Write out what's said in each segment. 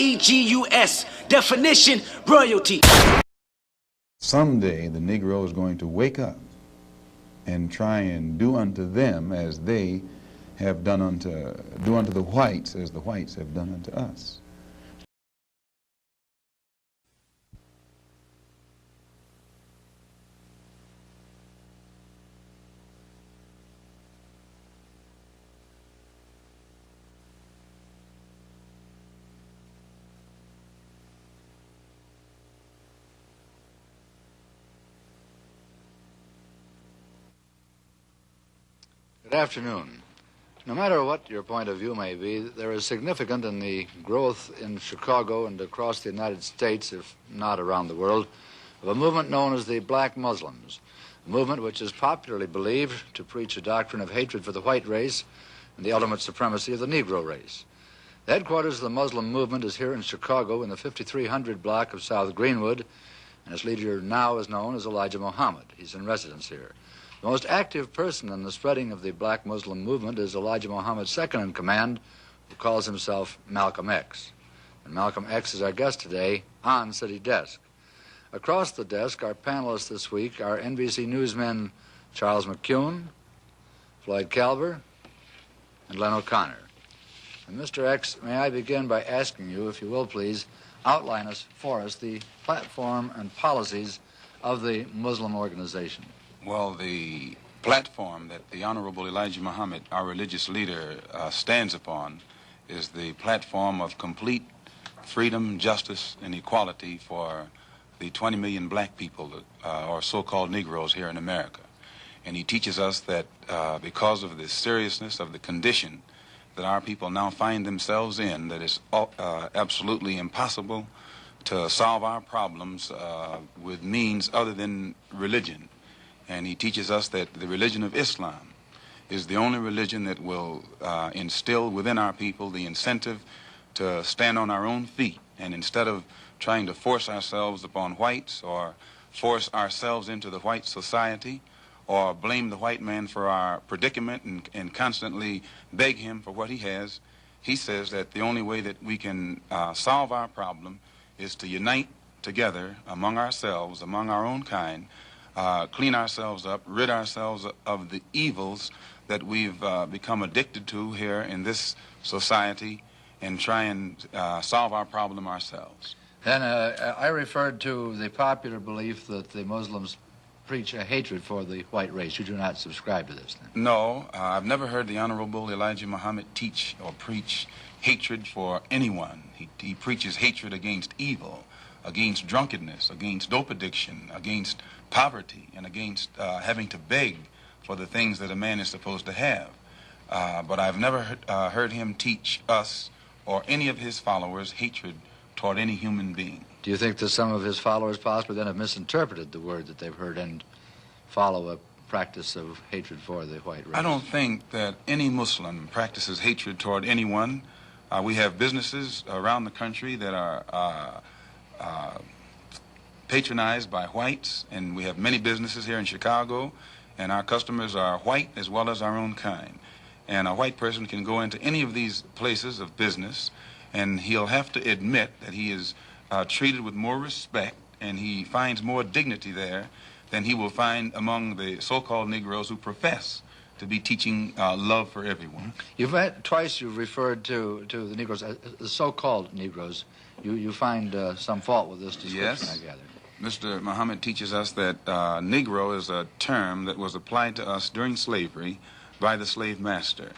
R-E-G-U-S. Definition, royalty. Someday the Negro is going to wake up and try and do unto them as they have done do unto the whites as the whites have done unto us. Good afternoon. No matter what your point of view may be, there is significant in the growth in Chicago and across the United States, if not around the world, of a movement known as the Black Muslims, a movement which is popularly believed to preach a doctrine of hatred for the white race and the ultimate supremacy of the Negro race. The headquarters of the Muslim movement is here in Chicago in the 5300 block of South Greenwood, and its leader now is known as Elijah Muhammad. He's in residence here. The most active person in the spreading of the Black Muslim movement is Elijah Muhammad's second in command, who calls himself Malcom X. And Malcom X is our guest today on City Desk. Across the desk, our panelists this week are NBC newsmen Charles McCune, Floyd Calver, and Len O'Connor. And Mr. X, may I begin by asking you, if you will please, outline for us the platform and policies of the Muslim organization. Well, the platform that the Honorable Elijah Muhammad, our religious leader, stands upon is the platform of complete freedom, justice, and equality for the 20 million black people, or so-called Negroes here in America. And he teaches us that because of the seriousness of the condition that our people now find themselves in, that it's absolutely impossible to solve our problems with means other than religion. And he teaches us that the religion of Islam is the only religion that will instill within our people the incentive to stand on our own feet. And instead of trying to force ourselves upon whites or force ourselves into the white society or blame the white man for our predicament and constantly beg him for what he has, he says that the only way that we can solve our problem is to unite together among ourselves, among our own kind, clean ourselves up, rid ourselves of the evils that we've become addicted to here in this society, and try and solve our problem ourselves. And I referred to the popular belief that the Muslims preach a hatred for the white race. You do not subscribe to this, then? No, I've never heard the Honorable Elijah Muhammad teach or preach hatred for anyone. He preaches hatred against evil, against drunkenness, against dope addiction, against poverty, and against having to beg for the things that a man is supposed to have. But I've never heard him teach us or any of his followers hatred toward any human being. Do you think that some of his followers possibly then have misinterpreted the word that they've heard and follow a practice of hatred for the white race? I don't think that any Muslim practices hatred toward anyone. We have businesses around the country that are patronized by whites, and we have many businesses here in Chicago, and our customers are white as well as our own kind. And a white person can go into any of these places of business, and he'll have to admit that he is treated with more respect, and he finds more dignity there than he will find among the so-called Negroes who profess to be teaching love for everyone. Twice you've referred to the Negroes, the so-called Negroes. You find some fault with this description, yes. I gather. Mr. Muhammad teaches us that Negro is a term that was applied to us during slavery by the slave master.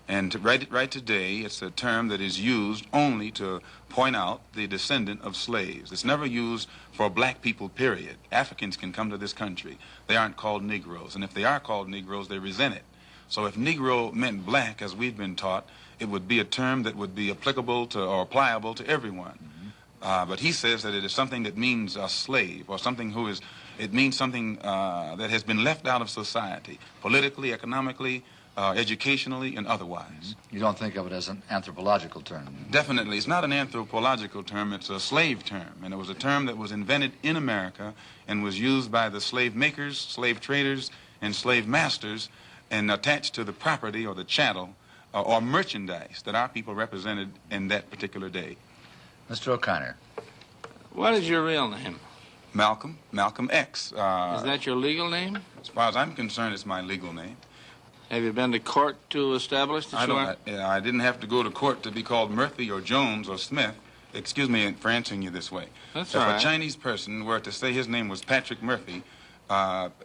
And right today, it's a term that is used only to point out the descendant of slaves. It's never used for black people, period. Africans can come to this country. They aren't called Negroes. And if they are called Negroes, they resent it. So if Negro meant black, as we've been taught, it would be a term that would be applicable to or pliable to everyone. But he says that it is something that means a slave, or something who is, it means something that has been left out of society, politically, economically, educationally, and otherwise. You don't think of it as an anthropological term? Definitely. It's not an anthropological term. It's a slave term. And it was a term that was invented in America and was used by the slave makers, slave traders, and slave masters, and attached to the property or the chattel or merchandise that our people represented in that particular day. Mr. O'Connor. What is your real name? Malcom X. Is that your legal name? As far as I'm concerned, it's my legal name. Have you been to court to establish that you are? I didn't have to go to court to be called Murphy or Jones or Smith. Excuse me for answering you this way. That's if all right. a Chinese person were to say his name was Patrick Murphy,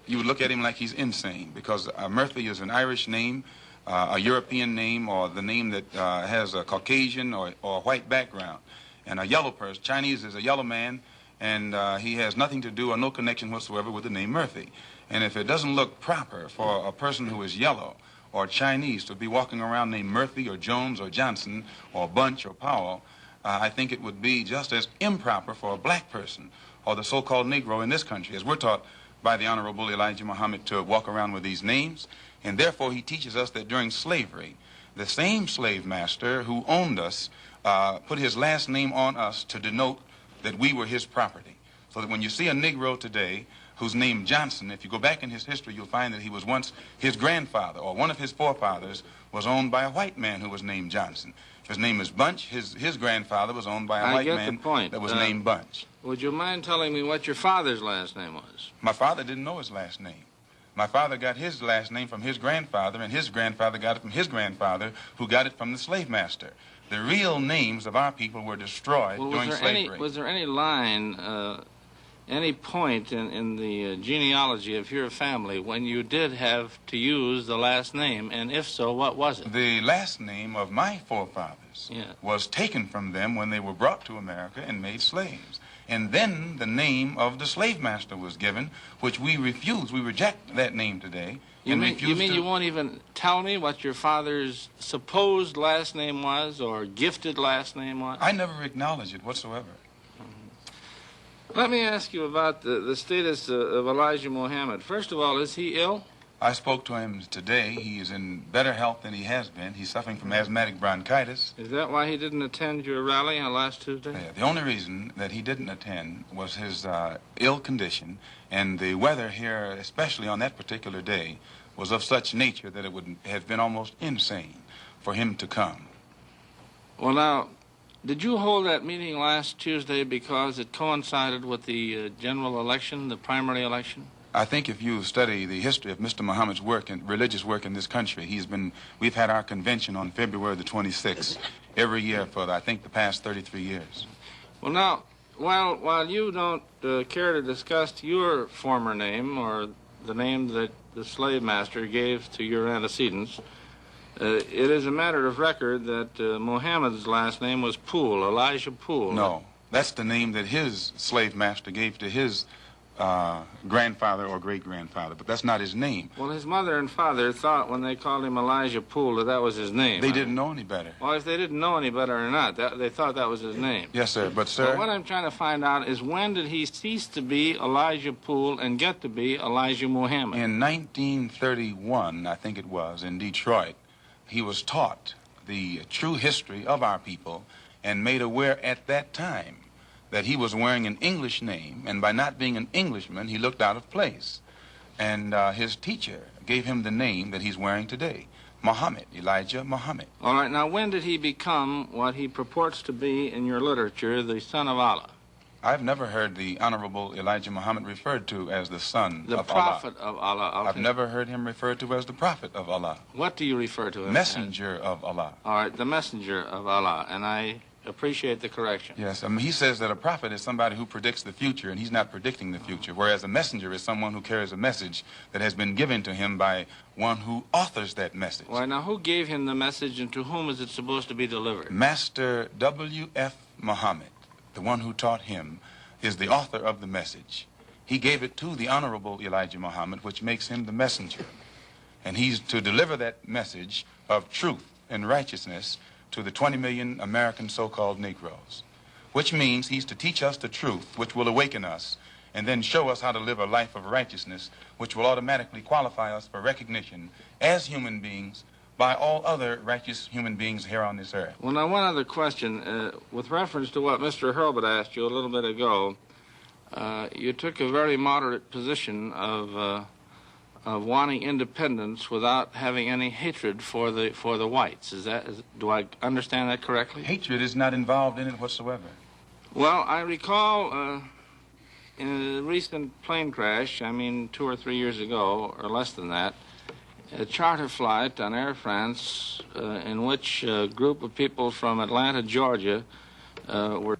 you would look at him like he's insane, because Murphy is an Irish name, a European name, or the name that has a Caucasian or white background. And a yellow person, Chinese is a yellow man, and he has nothing to do or no connection whatsoever with the name Murphy. And if it doesn't look proper for a person who is yellow or Chinese to be walking around named Murphy or Jones or Johnson or Bunch or Powell, I think it would be just as improper for a black person or the so-called Negro in this country, as we're taught by the Honorable Elijah Muhammad to walk around with these names. And therefore he teaches us that during slavery, the same slave master who owned us put his last name on us to denote that we were his property. So that when you see a Negro today who's named Johnson, if you go back in his history, you'll find that he was once his grandfather, or one of his forefathers was owned by a white man who was named Johnson. If his name is Bunch, his grandfather was owned by a white man that was named Bunch. Would you mind telling me what your father's last name was? My father didn't know his last name. My father got his last name from his grandfather, and his grandfather got it from his grandfather, who got it from the slave master. The real names of our people were destroyed during slavery. Was there any line, any point in the genealogy of your family when you did have to use the last name, and if so, what was it? The last name of my forefathers was taken from them when they were brought to America and made slaves. And then the name of the slave master was given, which we refuse. We reject that name today. You mean you won't even tell me what your father's supposed last name was or gifted last name was? I never acknowledge it whatsoever. Let me ask you about the status of Elijah Muhammad. First of all, is he ill? I spoke to him today. He is in better health than he has been. He's suffering from asthmatic bronchitis. Is that why he didn't attend your rally on last Tuesday? Yeah, the only reason that he didn't attend was his ill condition, and the weather here, especially on that particular day, was of such nature that it would have been almost insane for him to come. Well, now, did you hold that meeting last Tuesday because it coincided with the general election, the primary election? I think if you study the history of Mr. Muhammad's work and religious work in this country, we've had our convention on February the 26th every year for, I think, the past 33 years. Well, now, while you don't care to discuss your former name or the name that the slave master gave to your antecedents, it is a matter of record that Muhammad's last name was Poole, Elijah Poole. No, that's the name that his slave master gave to his grandfather or great-grandfather, but that's not his name. Well, his mother and father thought when they called him Elijah Poole that was his name. They didn't know any better. Well, if they didn't know any better or not, they thought that was his name. Yes, sir, but sir... But what I'm trying to find out is when did he cease to be Elijah Poole and get to be Elijah Muhammad? In 1931, I think it was, in Detroit, he was taught the true history of our people and made aware at that time that he was wearing an English name, and by not being an Englishman, he looked out of place. And his teacher gave him the name that he's wearing today, Muhammad, Elijah Muhammad. All right, now when did he become what he purports to be in your literature, the son of Allah? I've never heard the Honorable Elijah Muhammad referred to as the son of Allah. The prophet of Allah. I've never heard him referred to as the prophet of Allah. What do you refer to him Messenger of Allah. All right, the messenger of Allah, and I appreciate the correction. Yes, he says that a prophet is somebody who predicts the future, and he's not predicting the future, whereas a messenger is someone who carries a message that has been given to him by one who authors that message. Well, now, who gave him the message, and to whom is it supposed to be delivered? Master W.F. Muhammad, the one who taught him, is the author of the message. He gave it to the Honorable Elijah Muhammad, which makes him the messenger. And he's to deliver that message of truth and righteousness to the 20 million American so-called Negroes, which means he's to teach us the truth, which will awaken us, and then show us how to live a life of righteousness, which will automatically qualify us for recognition as human beings by all other righteous human beings here on this earth. Well, now, one other question. With reference to what Mr. Hurlbut asked you a little bit ago, you took a very moderate position of wanting independence without having any hatred for the whites. Do I understand that correctly? Hatred is not involved in it whatsoever. Well, I recall in a recent plane crash, I mean 2 or 3 years ago, or less than that, a charter flight on Air France in which a group of people from Atlanta, Georgia, were,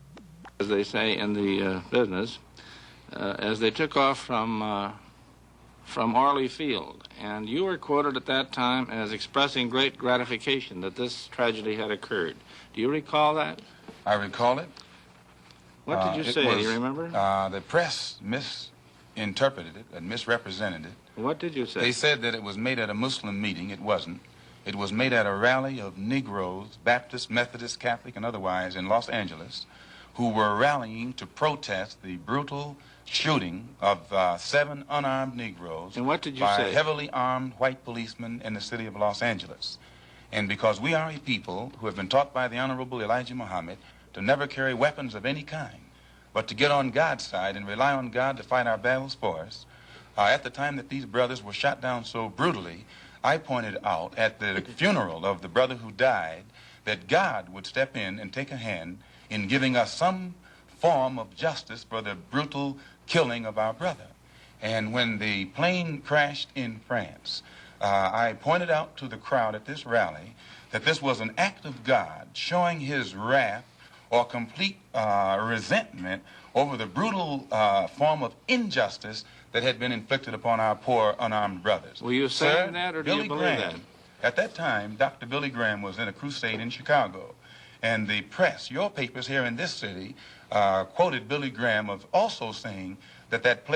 as they say in the business, as they took off from Orly Field. And you were quoted at that time as expressing great gratification that this tragedy had occurred. Do you recall that? I recall it. What did you say? Do you remember? The press misinterpreted it and misrepresented it. What did you say? They said that it was made at a Muslim meeting. It wasn't. It was made at a rally of Negroes, Baptist, Methodist, Catholic, and otherwise in Los Angeles, who were rallying to protest the brutal shooting of 7 unarmed Negroes and what did you by say? heavily armed white policemen in the city of Los Angeles. And because we are a people who have been taught by the Honorable Elijah Muhammad to never carry weapons of any kind, but to get on God's side and rely on God to fight our battles for us, at the time that these brothers were shot down so brutally, I pointed out at the funeral of the brother who died that God would step in and take a hand in giving us some form of justice for the brutal killing of our brother. And when the plane crashed in France, I pointed out to the crowd at this rally that this was an act of God showing his wrath or complete resentment over the brutal form of injustice that had been inflicted upon our poor unarmed brothers. Were you saying that, or do you believe that? At that time, Dr. Billy Graham was in a crusade in Chicago, and the press, your papers here in this city, quoted Billy Graham of also saying that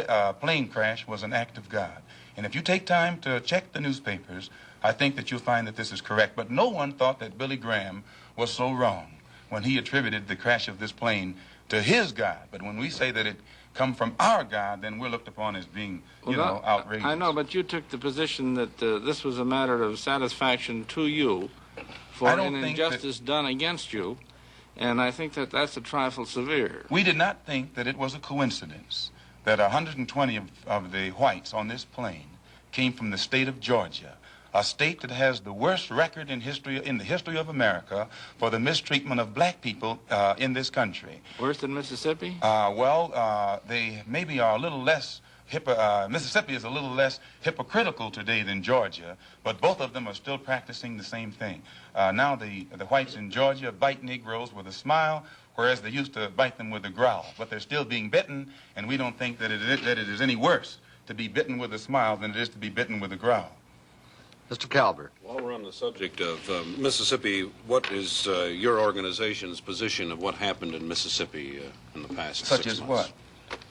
plane crash was an act of God. And if you take time to check the newspapers, I think that you'll find that this is correct. But no one thought that Billy Graham was so wrong when he attributed the crash of this plane to his God. But when we say that it come from our God, then we're looked upon as being, outrageous. I know, but you took the position that this was a matter of satisfaction to you for an injustice done against you, and I think that that's a trifle severe. We did not think that it was a coincidence that 120 of the whites on this plane came from the state of Georgia, a state that has the worst record in the history of America for the mistreatment of black people in this country. Worse than Mississippi? They maybe are a little less, Mississippi is a little less hypocritical today than Georgia, but both of them are still practicing the same thing. Now the whites in Georgia bite Negroes with a smile, whereas they used to bite them with a growl. But they're still being bitten, and we don't think that it is any worse to be bitten with a smile than it is to be bitten with a growl. Mr. Calvert. While we're on the subject of Mississippi, what is your organization's position of what happened in Mississippi in the past 6 months? Such as what?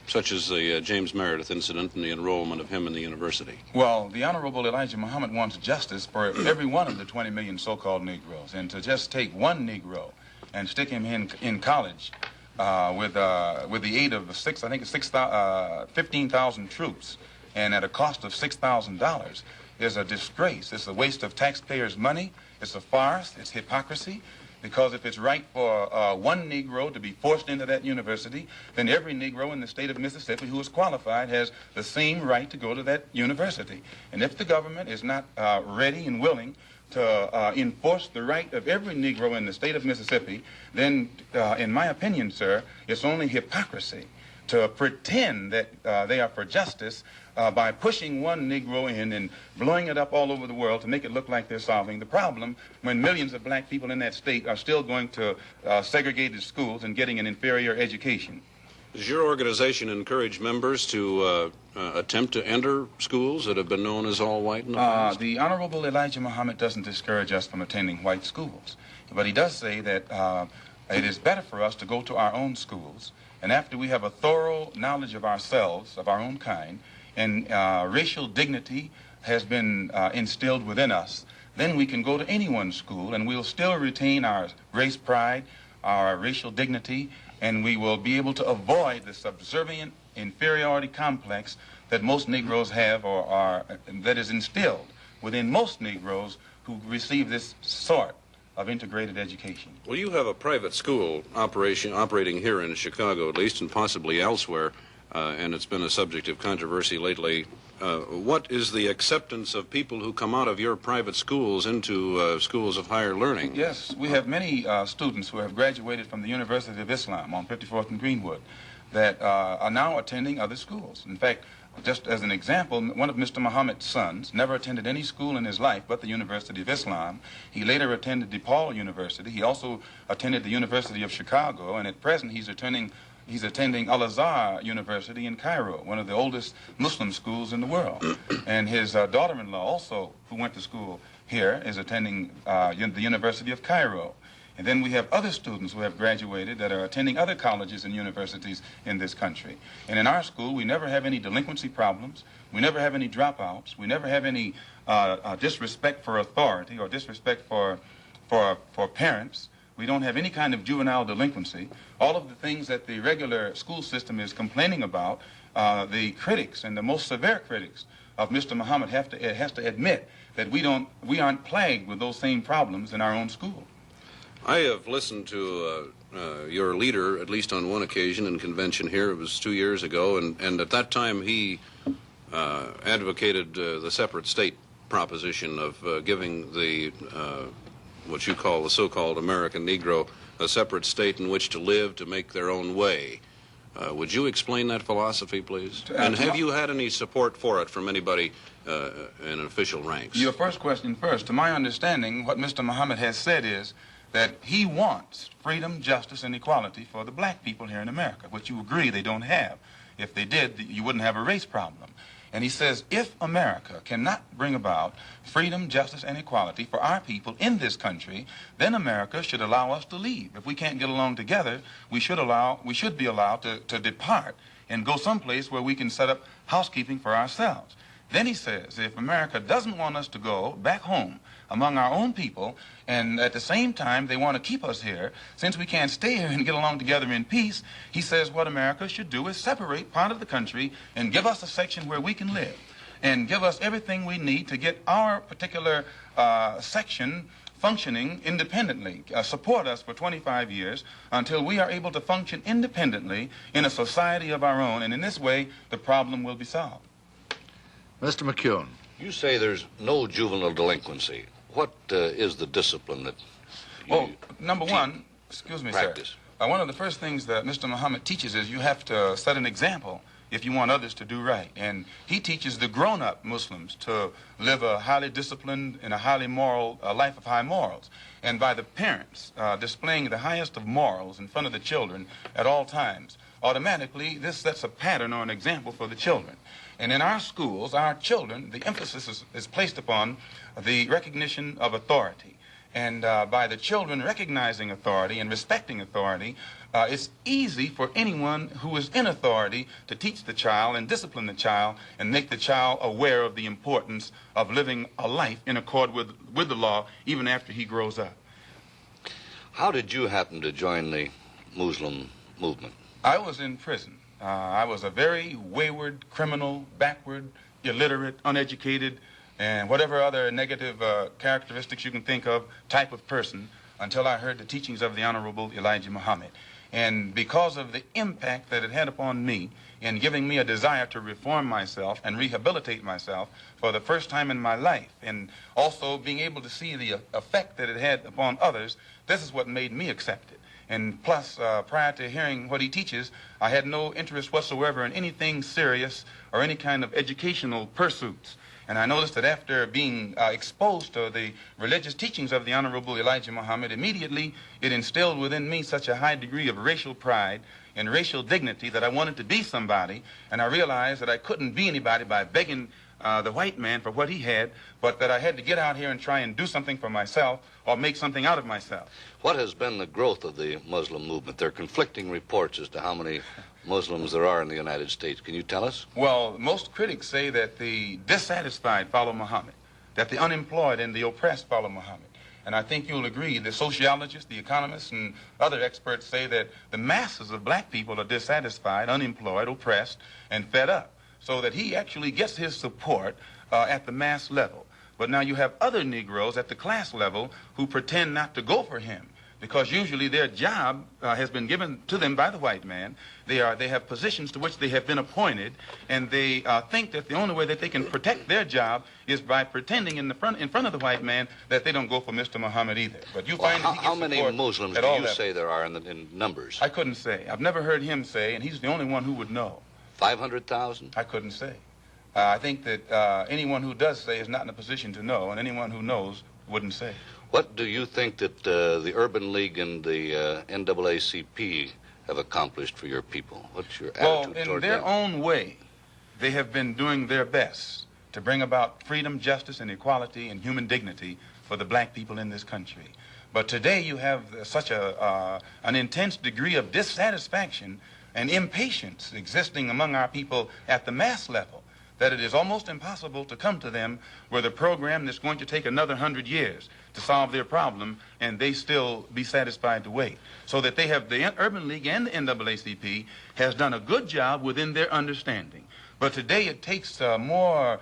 Such as the James Meredith incident and the enrollment of him in the university. Well, the Honorable Elijah Muhammad wants justice for every one of the 20 million so-called Negroes. And to just take one Negro and stick him in college with the aid of 15,000 troops and at a cost of $6,000 is a disgrace. It's a waste of taxpayers' money. It's a farce. It's hypocrisy. Because if it's right for one Negro to be forced into that university, then every Negro in the state of Mississippi who is qualified has the same right to go to that university. And if the government is not ready and willing to enforce the right of every Negro in the state of Mississippi, then, in my opinion, sir, it's only hypocrisy to pretend that they are for justice by pushing one Negro in and blowing it up all over the world to make it look like they're solving the problem when millions of black people in that state are still going to segregated schools and getting an inferior education. Does your organization encourage members to attempt to enter schools that have been known as all white in the past? The Honorable Elijah Muhammad doesn't discourage us from attending white schools, but he does say that it is better for us to go to our own schools, and after we have a thorough knowledge of ourselves, of our own kind, and racial dignity has been instilled within us, then we can go to anyone's school and we'll still retain our race pride, our racial dignity, and we will be able to avoid the subservient inferiority complex that most Negroes have that is instilled within most Negroes who receive this sort of integrated education. Well, you have a private school operating here in Chicago, at least, and possibly elsewhere. And it's been a subject of controversy lately what is the acceptance of people who come out of your private schools into schools of higher learning? Yes, we have many students who have graduated from the University of Islam on 54th and Greenwood that are now attending other schools. In fact, just as an example, one of Mr. Muhammad's sons never attended any school in his life but the University of Islam. He later attended DePaul University. He also attended the University of Chicago, and at present he's attending Al-Azhar University in Cairo, one of the oldest Muslim schools in the world. And his daughter-in-law also, who went to school here, is attending the University of Cairo. And then we have other students who have graduated that are attending other colleges and universities in this country. And in our school, we never have any delinquency problems. We never have any dropouts. We never have any disrespect for authority or disrespect for parents. We don't have any kind of juvenile delinquency. All of the things that the regular school system is complaining about, the critics and the most severe critics of Mr. Muhammad has to admit that we aren't plagued with those same problems in our own school. I have listened to your leader, at least on one occasion in convention here. It was 2 years ago, and at that time he advocated the separate state proposition of giving the what you call the so-called American Negro a separate state in which to live, to make their own way. Would you explain that philosophy, please? And have you had any support for it from anybody in official ranks? Your first question first. To my understanding, what Mr. Muhammad has said is that he wants freedom, justice, and equality for the black people here in America, which you agree they don't have. If they did, you wouldn't have a race problem. And he says, if America cannot bring about freedom, justice, and equality for our people in this country, then America should allow us to leave. If we can't get along together, we should be allowed to depart and go someplace where we can set up housekeeping for ourselves. Then he says, if America doesn't want us to go back home among our own people, and at the same time they want to keep us here, since we can't stay here and get along together in peace, he says what America should do is separate part of the country and give us a section where we can live, and give us everything we need to get our particular section functioning independently, support us for 25 years until we are able to function independently in a society of our own, and in this way the problem will be solved. Mr. McCune. You say there's no juvenile delinquency. What is the discipline that you number one, excuse me, practice? Sir. One of the first things that Mr. Muhammad teaches is you have to set an example if you want others to do right. And he teaches the grown-up Muslims to live a highly disciplined and a highly moral life of high morals. And by the parents displaying the highest of morals in front of the children at all times, automatically this sets a pattern or an example for the children. And in our schools, our children, the emphasis is placed upon the recognition of authority. And by the children recognizing authority and respecting authority, it's easy for anyone who is in authority to teach the child and discipline the child and make the child aware of the importance of living a life in accord with the law even after he grows up. How did you happen to join the Muslim movement? I was in prison. I was a very wayward, criminal, backward, illiterate, uneducated, and whatever other negative characteristics you can think of type of person until I heard the teachings of the Honorable Elijah Muhammad. And because of the impact that it had upon me in giving me a desire to reform myself and rehabilitate myself for the first time in my life, and also being able to see the effect that it had upon others, this is what made me accept it. And plus, prior to hearing what he teaches, I had no interest whatsoever in anything serious or any kind of educational pursuits. And I noticed that after being exposed to the religious teachings of the Honorable Elijah Muhammad, immediately it instilled within me such a high degree of racial pride and racial dignity that I wanted to be somebody. And I realized that I couldn't be anybody by begging the white man for what he had, but that I had to get out here and try and do something for myself or make something out of myself. What has been the growth of the Muslim movement? There are conflicting reports as to how many Muslims there are in the United States. Can you tell us? Well, most critics say that the dissatisfied follow Muhammad, that the unemployed and the oppressed follow Muhammad. And I think you'll agree, the sociologists, the economists, and other experts say that the masses of black people are dissatisfied, unemployed, oppressed, and fed up, so that he actually gets his support at the mass level. But now you have other Negroes at the class level who pretend not to go for him. because usually their job has been given to them by the white man. They have positions to which they have been appointed, and they think that the only way that they can protect their job is by pretending in front of the white man that they don't go for Mr. Muhammad either. But you find that he gets how many support Muslims at do all you levels. say there are in numbers? I couldn't say. I've never heard him say, and he's the only one who would know. 500,000? I couldn't say. I think that anyone who does say is not in a position to know, and anyone who knows wouldn't say. What do you think that the Urban League and the NAACP have accomplished for your people? What's your attitude in toward their them? own way, they have been doing their best to bring about freedom, justice, and equality and human dignity for the black people in this country. But today you have such an intense degree of dissatisfaction and impatience existing among our people at the mass level that it is almost impossible to come to them with a program that's going to take another 100 years to solve their problem, and they still be satisfied to wait. So that they have, the Urban League and the NAACP has done a good job within their understanding. But today it takes more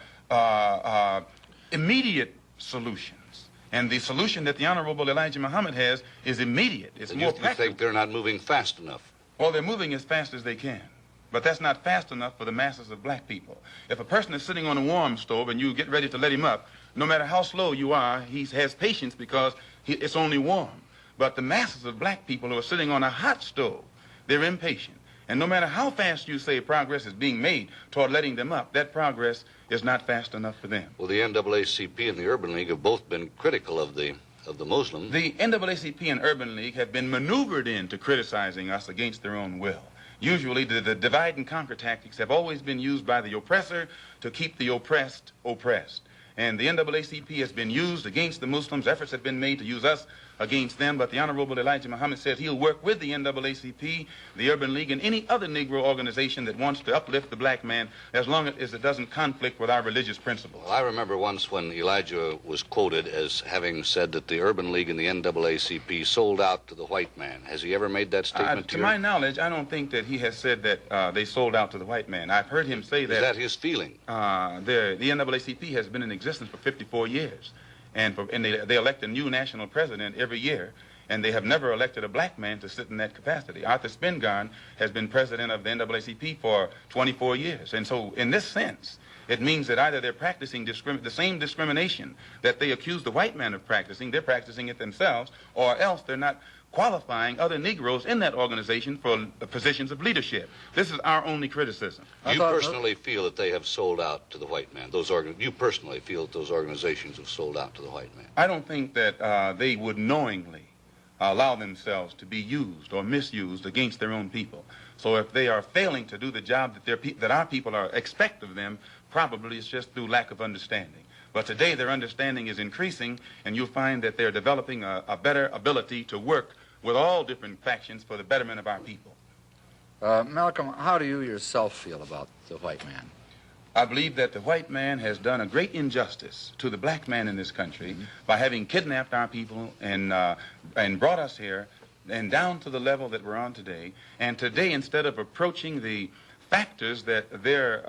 immediate solutions. And the solution that the Honorable Elijah Muhammad has is immediate. It's more practical. You think they're not moving fast enough? Well, they're moving as fast as they can. But that's not fast enough for the masses of black people. If a person is sitting on a warm stove and you get ready to let him up, no matter how slow you are, he has patience because it's only warm. But the masses of black people who are sitting on a hot stove, they're impatient. And no matter how fast you say progress is being made toward letting them up, that progress is not fast enough for them. Well, the NAACP and the Urban League have both been critical of the Muslims. The NAACP and Urban League have been maneuvered into criticizing us against their own will. Usually, the divide and conquer tactics have always been used by the oppressor to keep the oppressed oppressed. And the NAACP has been used against the Muslims. Efforts have been made to use us against them, but the Honorable Elijah Muhammad said he'll work with the NAACP, the Urban League, and any other Negro organization that wants to uplift the black man as long as it doesn't conflict with our religious principles. Well, I remember once when Elijah was quoted as having said that the Urban League and the NAACP sold out to the white man. Has he ever made that statement to my knowledge, I don't think that he has said that they sold out to the white man. I've heard him say that. Is that his feeling? The NAACP has been in existence for 54 years. And they elect a new national president every year, and they have never elected a black man to sit in that capacity. Arthur Spingarn has been president of the NAACP for 24 years. And so in this sense, it means that either they're practicing the same discrimination that they accuse the white man of practicing, they're practicing it themselves, or else they're not qualifying other Negroes in that organization for positions of leadership. This is our only criticism. You personally feel that they have sold out to the white man? You personally feel that those organizations have sold out to the white man? I don't think that they would knowingly allow themselves to be used or misused against their own people. So if they are failing to do the job that our people expect of them, probably it's just through lack of understanding. But today their understanding is increasing, and you'll find that they're developing a better ability to work with all different factions for the betterment of our people. Malcolm, how do you yourself feel about the white man? I believe that the white man has done a great injustice to the black man in this country by having kidnapped our people and brought us here and down to the level that we're on today. And today, instead of approaching the factors that their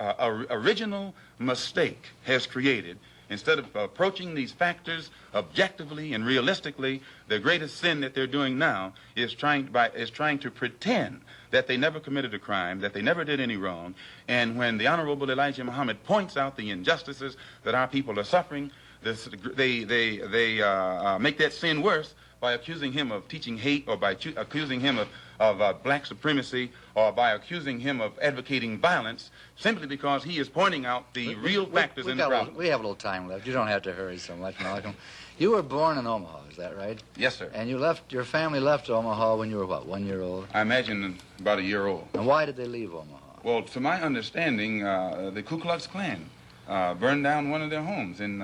original mistake has created, instead of approaching these factors objectively and realistically, the greatest sin that they're doing now is trying to pretend that they never committed a crime, that they never did any wrong. And when the Honorable Elijah Muhammad points out the injustices that our people are suffering, they make that sin worse by accusing him of teaching hate, or by accusing him of black supremacy, or by accusing him of advocating violence, simply because he is pointing out the real factors in the problem. We have a little time left. You don't have to hurry so much, Malcolm. You were born in Omaha, is that right? Yes, sir. And your family left Omaha when you were, what, 1 year old? I imagine about a year old. And why did they leave Omaha? Well, to my understanding, the Ku Klux Klan burned down one of their homes in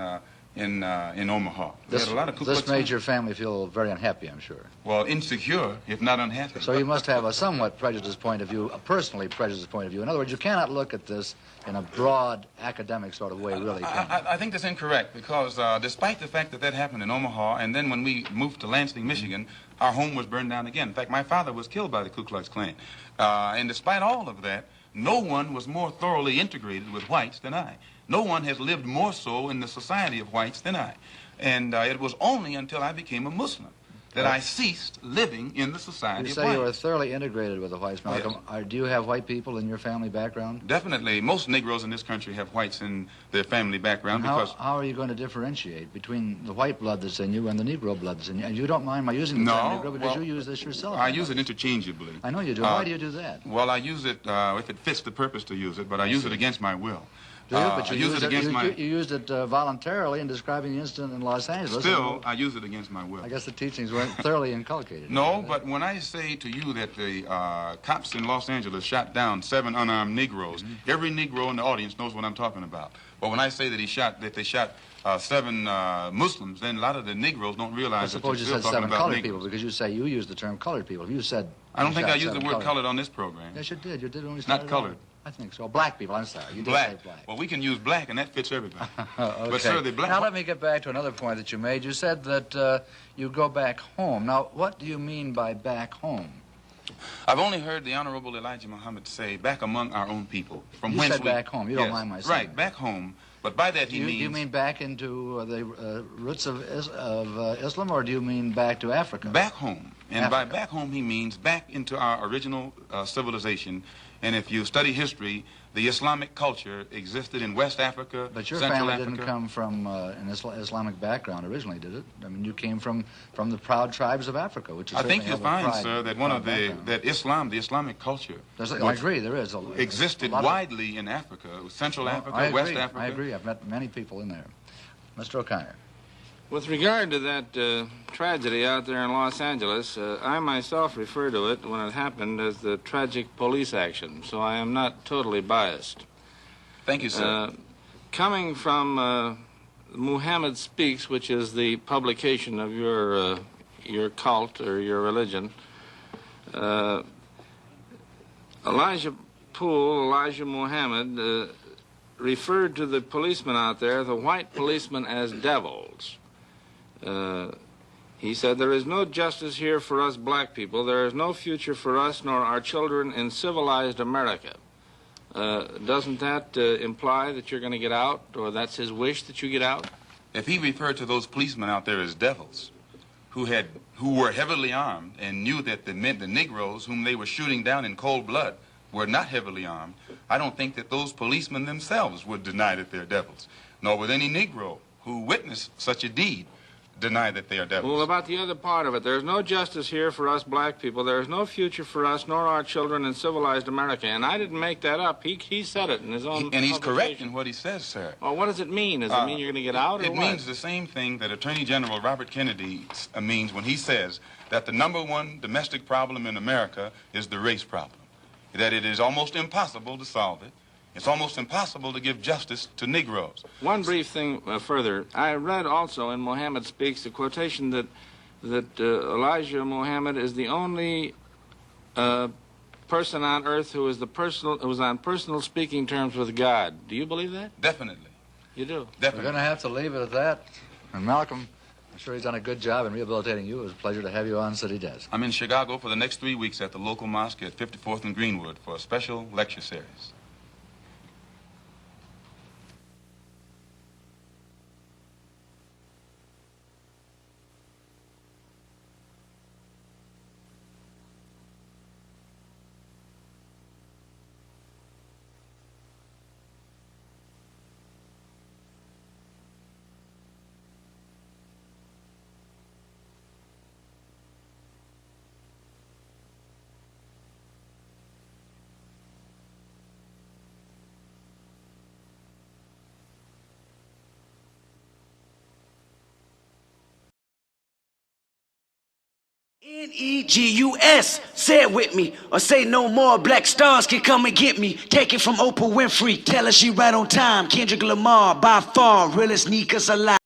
Omaha. This made your family feel very unhappy, I'm sure. Well, insecure, if not unhappy. So you must have a somewhat prejudiced point of view, a personally prejudiced point of view. In other words, you cannot look at this in a broad academic sort of way, really. I think that's incorrect, because despite the fact that that happened in Omaha, and then when we moved to Lansing, Michigan, our home was burned down again. In fact, my father was killed by the Ku Klux Klan. And despite all of that, no one was more thoroughly integrated with whites than I. No one has lived more so in the society of whites than I. And it was only until I became a Muslim that I ceased living in the society You of say you whites. are thoroughly integrated with the whites, Malcolm. Do you have white people in your family background? Definitely, most Negroes in this country have whites in their family background because... How are you going to differentiate between the white blood that's in you and the Negro blood that's in you? And you don't mind my using the term Negro because you use this yourself. I use it interchangeably. I know you do. Why do you do that? Well, I use it if it fits the purpose to use it, but I use it against my will. Do you? But you you used it voluntarily in describing the incident in Los Angeles. Still, I use it against my will. I guess the teachings weren't thoroughly inculcated. No, but when I say to you that the cops in Los Angeles shot down 7 unarmed Negroes, every Negro in the audience knows what I'm talking about. But when I say that they shot 7 Muslims, then a lot of the Negroes don't realize that suppose you said 7 colored people because you say you used the term colored people. If you said... I don't think I used the word colored on this program. Yes, you did. You did when we started. Not colored. I think so. Black people, I'm sorry. You did black. say black. Well, we can use black, and that fits everybody. Okay. But, sir, the black... Now, let me get back to another point that you made. You said that you go back home. Now, what do you mean by back home? I've only heard the Honorable Elijah Muhammad say, back among our own people. From You whence said back home. You don't mind my saying. Right, back home. But by that he means... Do you mean back into the roots of Islam, or do you mean back to Africa? Back home. And by Africa. back home he means back into our original civilization. And if you study history, the Islamic culture existed in West Africa, But your Central family Africa. didn't come from an Islamic background originally, did it? I mean, you came from the proud tribes of Africa, which is I think certainly you'll have a find, pride- sir, that one of background. that Islam, the Islamic culture, I agree, there is. existed a lot of- widely in Africa, Central Africa, I agree, West Africa. I agree. I've met many people in there. Mr. O'Connor. With regard to that tragedy out there in Los Angeles, I myself refer to it when it happened as the tragic police action, so I am not totally biased. Thank you, sir. Coming from Muhammad Speaks, which is the publication of your cult or your religion, Elijah Muhammad referred to the policemen out there, the white policemen, as devils. He said, there is no justice here for us black people. There is no future for us nor our children in civilized America. Doesn't that imply that you're going to get out, or that's his wish that you get out? If he referred to those policemen out there as devils, who were heavily armed and knew that the Negroes whom they were shooting down in cold blood were not heavily armed, I don't think that those policemen themselves would deny that they're devils, nor would any Negro who witnessed such a deed deny that they are devils. Well, about the other part of it, there's no justice here for us black people. There is no future for us nor our children in civilized America. And I didn't make that up. He said it in his own And he's correct publication. in what he says, sir. Well, what does it mean? Does it mean you're going to get out, or It what? means the same thing that Attorney General Robert Kennedy means when he says that the #1 domestic problem in America is the race problem, that it is almost impossible to solve it. It's almost impossible to give justice to Negroes. One brief thing further. I read also in Muhammad Speaks a quotation that Elijah Muhammad is the only person on earth who is on personal speaking terms with God. Do you believe that? Definitely. You do? We're Definitely. going to have to leave it at that. And Malcolm, I'm sure he's done a good job in rehabilitating you. It was a pleasure to have you on City Desk. I'm in Chicago for the next 3 weeks at the local mosque at 54th and Greenwood for a special lecture series. Negus, say it with me, or say no more. Black stars can come and get me. Take it from Oprah Winfrey, tell her she right on time. Kendrick Lamar, by far, realest sneakers alive.